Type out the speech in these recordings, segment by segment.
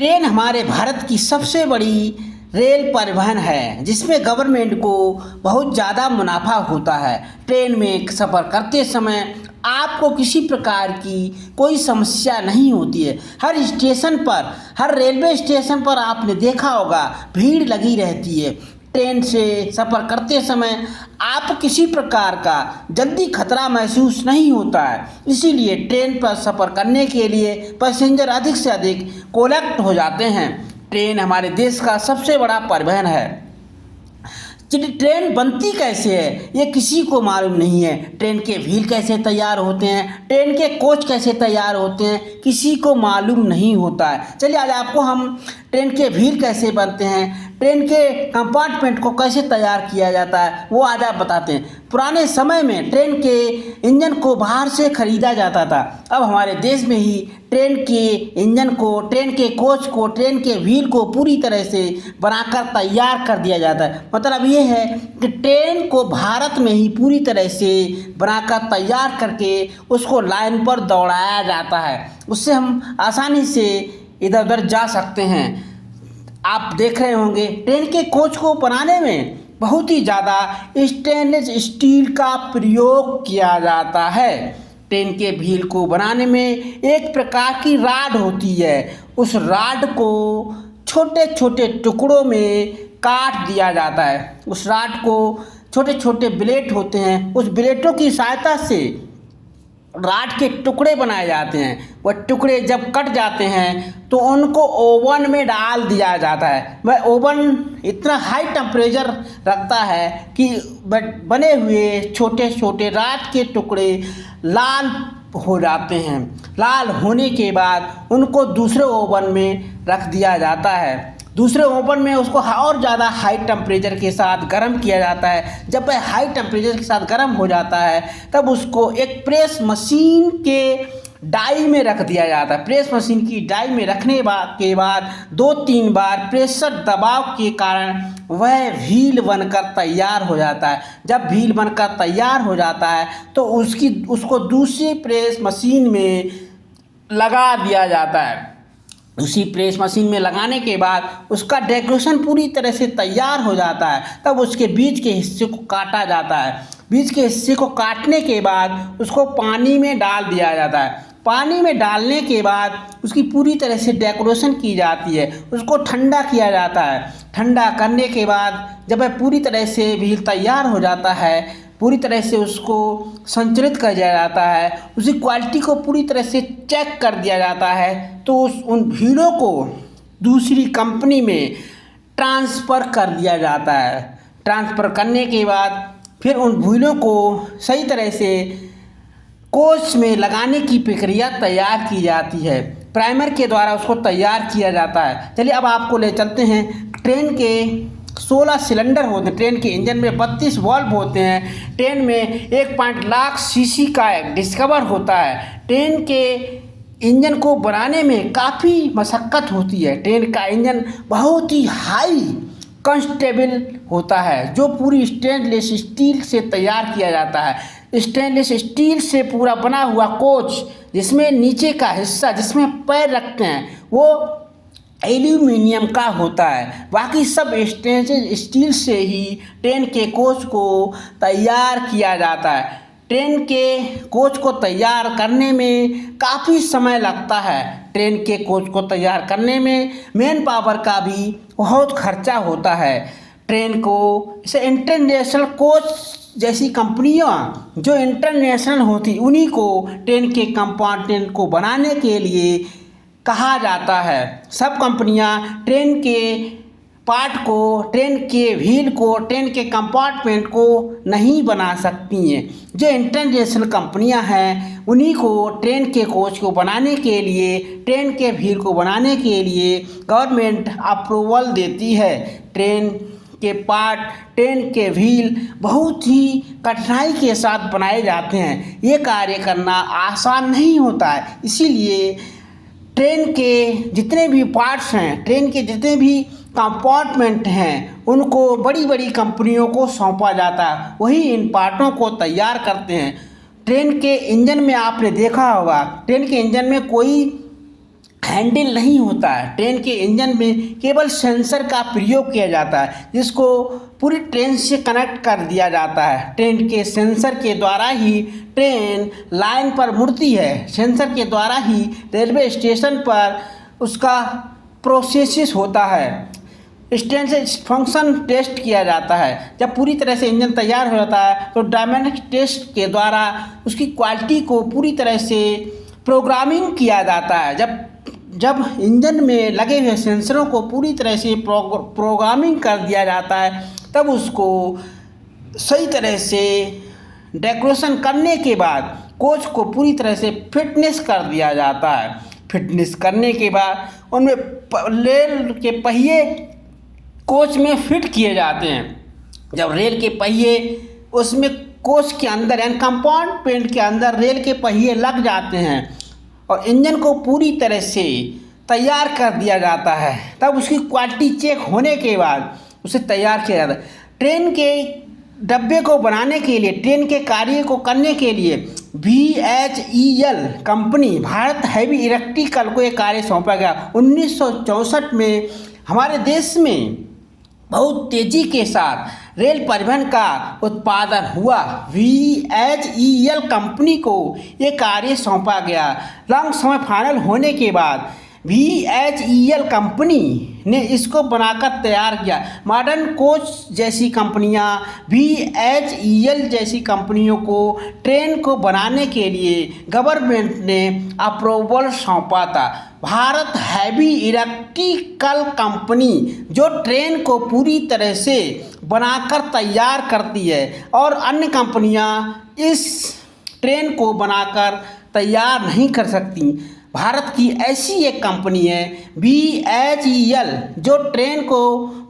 Train हमारे भारत की सबसे बड़ी रेल परिवहन है जिसमें गवर्नमेंट को बहुत ज़्यादा मुनाफा होता है। ट्रेन में सफ़र करते समय आपको किसी प्रकार की कोई समस्या नहीं होती है। हर स्टेशन पर, हर रेलवे स्टेशन पर आपने देखा होगा भीड़ लगी रहती है। ट्रेन से सफ़र करते समय आप किसी प्रकार का जल्दी खतरा महसूस नहीं होता है। इसीलिए ट्रेन पर सफ़र करने के लिए पैसेंजर अधिक से अधिक कलेक्ट हो जाते हैं। ट्रेन हमारे देश का सबसे बड़ा परिवहन है। ट्रेन बनती कैसे है ये किसी को मालूम नहीं है। ट्रेन के व्हील कैसे तैयार होते हैं, ट्रेन के कोच कैसे तैयार होते हैं, किसी को मालूम नहीं होता है। चलिए आज आपको हम ट्रेन के व्हील कैसे बनते हैं, ट्रेन के कंपार्टमेंट को कैसे तैयार किया जाता है वो आज आप बताते हैं। पुराने समय में ट्रेन के इंजन को बाहर से खरीदा जाता था। अब हमारे देश में ही ट्रेन के इंजन को, ट्रेन के कोच को, ट्रेन के व्हील को पूरी तरह से बनाकर तैयार कर दिया जाता है। मतलब ये है कि ट्रेन को भारत में ही पूरी तरह से बनाकर तैयार करके उसको लाइन पर दौड़ाया जाता है। उससे हम आसानी से इधर उधर जा सकते हैं। आप देख रहे होंगे ट्रेन के कोच को बनाने में बहुत ही ज़्यादा स्टेनलेस स्टील का प्रयोग किया जाता है। ट्रेन के व्हील को बनाने में एक प्रकार की राड होती है। उस राड को छोटे छोटे टुकड़ों में काट दिया जाता है। उस राड को छोटे छोटे ब्लेड होते हैं, उस ब्लेडों की सहायता से राड के टुकड़े बनाए जाते हैं। वह टुकड़े जब कट जाते हैं तो उनको ओवन में डाल दिया जाता है। वह ओवन इतना हाई टेम्परेचर रखता है कि बने हुए छोटे छोटे राड के टुकड़े लाल हो जाते हैं। लाल होने के बाद उनको दूसरे ओवन में रख दिया जाता है। दूसरे ओवन में उसको और ज़्यादा हाई टेम्परेचर के साथ गर्म किया जाता है। जब वह हाई टेम्परेचर के साथ गर्म हो जाता है तब उसको एक प्रेस मशीन के डाई में रख दिया जाता है। प्रेस मशीन की डाई में रखने के बाद 2-3 बार प्रेशर दबाव के कारण वह व्हील बनकर तैयार हो जाता है। जब व्हील बनकर तैयार हो जाता है तो उसको दूसरी प्रेस मशीन में लगा दिया जाता है। उसी प्रेस मशीन में लगाने के बाद उसका डेकोरेशन पूरी तरह से तैयार हो जाता है। तब उसके बीच के हिस्से को काटा जाता है। बीच के हिस्से को काटने के बाद उसको पानी में डाल दिया जाता है। पानी में डालने के बाद उसकी पूरी तरह से डेकोरेशन की जाती है। उसको ठंडा किया जाता है। ठंडा करने के बाद जब वह पूरी तरह से व्हील तैयार हो जाता है, पूरी तरह से उसको संचालित कर दिया जाता है, उसी क्वालिटी को पूरी तरह से चेक कर दिया जाता है तो उन व्हीलों को दूसरी कंपनी में ट्रांसफ़र कर दिया जाता है। ट्रांसफ़र करने के बाद फिर उन व्हीलों को सही तरह से कोच में लगाने की प्रक्रिया तैयार की जाती है। प्राइमर के द्वारा उसको तैयार किया जाता है। चलिए अब आपको ले चलते हैं। ट्रेन के 16 सिलेंडर होते हैं। ट्रेन के इंजन में 32 वाल्व होते हैं। ट्रेन में 1 लाख सीसी का डिस्कवर होता है। ट्रेन के इंजन को बनाने में काफ़ी मशक्क़त होती है। ट्रेन का इंजन बहुत ही हाई कंस्टेबल होता है जो पूरी स्टेनलेस स्टील से तैयार किया जाता है। स्टेनलेस स्टील से पूरा बना हुआ कोच जिसमें नीचे का हिस्सा जिसमें पैर रखते हैं वो एल्यूमिनियम का होता है। बाकी सब स्टेनलेस स्टील से ही ट्रेन के कोच को तैयार किया जाता है। ट्रेन के कोच को तैयार करने में काफ़ी समय लगता है। ट्रेन के कोच को तैयार करने में मैन पावर का भी बहुत खर्चा होता है। ट्रेन को इसे इंटरनेशनल कोच जैसी कंपनियां जो इंटरनेशनल होती उन्हीं को ट्रेन के कंपार्टमेंट को बनाने के लिए कहा जाता है। सब कंपनियां ट्रेन के पार्ट को, ट्रेन के व्हील को, ट्रेन के कंपार्टमेंट को नहीं बना सकती हैं। जो इंटरनेशनल कंपनियां हैं उन्हीं को ट्रेन के कोच को बनाने के लिए, ट्रेन के व्हील को बनाने के लिए गवर्नमेंट अप्रूवल देती है। ट्रेन के पार्ट, ट्रेन के व्हील बहुत ही कठिनाई के साथ बनाए जाते हैं। ये कार्य करना आसान नहीं होता है। इसीलिए ट्रेन के जितने भी पार्ट्स हैं, ट्रेन के जितने भी कंपार्टमेंट हैं उनको बड़ी बड़ी कंपनियों को सौंपा जाता है। वही इन पार्टों को तैयार करते हैं। ट्रेन के इंजन में आपने देखा होगा, ट्रेन के इंजन में कोई हैंडल नहीं होता है। ट्रेन के इंजन में केवल सेंसर का प्रयोग किया जाता है, जिसको पूरी ट्रेन से कनेक्ट कर दिया जाता है। ट्रेन के सेंसर के द्वारा ही ट्रेन लाइन पर मुड़ती है। सेंसर के द्वारा ही रेलवे स्टेशन पर उसका प्रोसेस होता है। इस ट्रेन से फंक्शन टेस्ट किया जाता है। जब पूरी तरह से इंजन तैयार हो जाता है तो डायनामिक टेस्ट के द्वारा उसकी क्वालिटी को पूरी तरह से प्रोग्रामिंग किया जाता है। जब इंजन में लगे हुए सेंसरों को पूरी तरह से प्रोग्रामिंग कर दिया जाता है, तब उसको सही तरह से डेकोरेशन करने के बाद कोच को पूरी तरह से फिटनेस कर दिया जाता है। फिटनेस करने के बाद उनमें रेल के पहिए कोच में फिट किए जाते हैं। जब रेल के पहिए उसमें कोच के अंदर यानी कंपार्टमेंट के अंदर रेल के पहिए लग जाते हैं और इंजन को पूरी तरह से तैयार कर दिया जाता है, तब उसकी क्वालिटी चेक होने के बाद उसे तैयार किया जाता है। ट्रेन के डब्बे को बनाने के लिए, ट्रेन के कार्य को करने के लिए BHEL company, Bharat heavy electrical को एक कार्य सौंपा गया। 1964 में हमारे देश में बहुत तेज़ी के साथ रेल परिवहन का उत्पादन हुआ। BHEL कंपनी को ये कार्य सौंपा गया। लंबा समय फाइनल होने के बाद BHEL कंपनी ने इसको बनाकर तैयार किया। मॉडर्न कोच जैसी कंपनियां BHEL जैसी कंपनियों को ट्रेन को बनाने के लिए गवर्नमेंट ने अप्रूवल सौंपा था। भारत हैवी इलेक्ट्रिकल कंपनी जो ट्रेन को पूरी तरह से बनाकर तैयार करती है और अन्य कंपनियां इस ट्रेन को बनाकर तैयार नहीं कर सकती। भारत की ऐसी एक कंपनी है BHEL जो ट्रेन को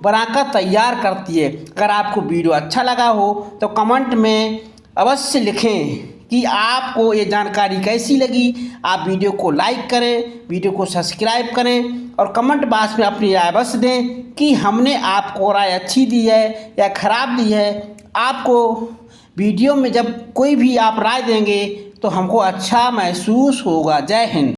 बनाकर तैयार करती है। अगर आपको वीडियो अच्छा लगा हो तो कमेंट में अवश्य लिखें कि आपको ये जानकारी कैसी लगी। आप वीडियो को लाइक करें, वीडियो को सब्सक्राइब करें और कमेंट बॉक्स में अपनी राय अवश्य दें कि हमने आपको राय अच्छी दी है या ख़राब दी है। आपको वीडियो में जब कोई भी आप राय देंगे तो हमको अच्छा महसूस होगा। जय हिंद।